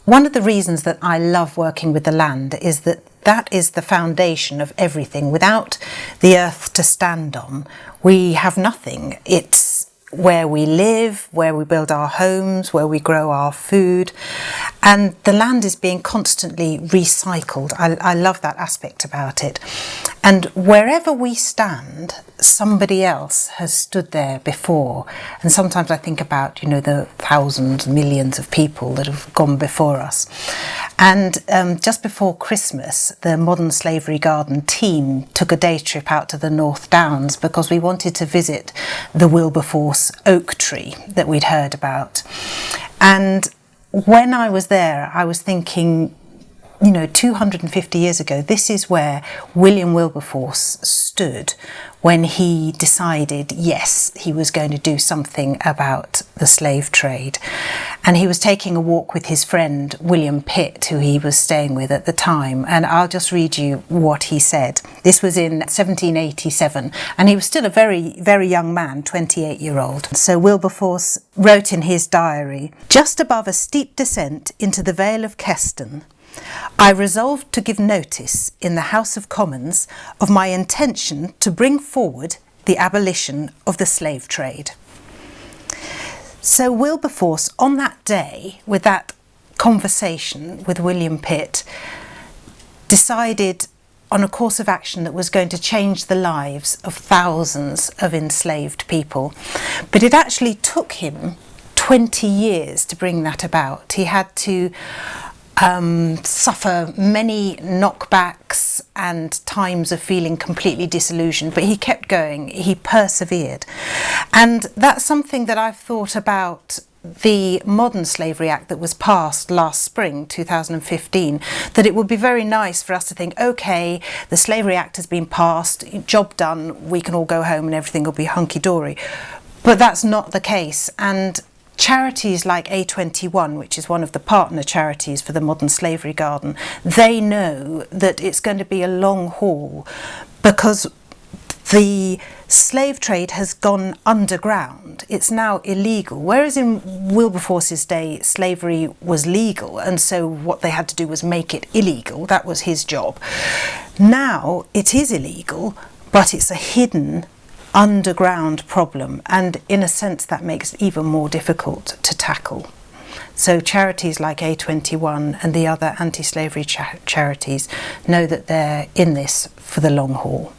One of the reasons that I love working with the land is that that is the foundation of everything. Without the earth to stand on, we have nothing. It's where we live, where we build our homes, where we grow our food, and the land is being constantly recycled. I love that aspect about it. And wherever we stand, somebody else has stood there before. And sometimes I think about, the thousands, millions of people that have gone before us. And just before Christmas, the Modern Slavery Garden team took a day trip out to the North Downs because we wanted to visit the Wilberforce oak tree that we'd heard about. And when I was there, I was thinking, 250 years ago, this is where William Wilberforce stood when he decided, yes, he was going to do something about the slave trade. And he was taking a walk with his friend, William Pitt, who he was staying with at the time. And I'll just read you what he said. This was in 1787, and he was still a very, very young man, 28-year-old. So Wilberforce wrote in his diary, "Just above a steep descent into the Vale of Keston, I resolved to give notice in the House of Commons of my intention to bring forward the abolition of the slave trade." So Wilberforce, on that day, with that conversation with William Pitt, decided on a course of action that was going to change the lives of thousands of enslaved people. But it actually took him 20 years to bring that about. He had to suffer many knockbacks and times of feeling completely disillusioned, but he kept going, he persevered. And that's something that I've thought about the Modern Slavery Act that was passed last spring, 2015, that it would be very nice for us to think, okay, the Slavery Act has been passed, job done, we can all go home and everything will be hunky-dory. But that's not the case. And charities like A21, which is one of the partner charities for the Modern Slavery Garden, they know that it's going to be a long haul because the slave trade has gone underground. It's now illegal. Whereas in Wilberforce's day, slavery was legal, and so what they had to do was make it illegal. That was his job. Now it is illegal, but it's a hidden underground problem, and in a sense that makes it even more difficult to tackle. So charities like A21 and the other anti-slavery charities know that they're in this for the long haul.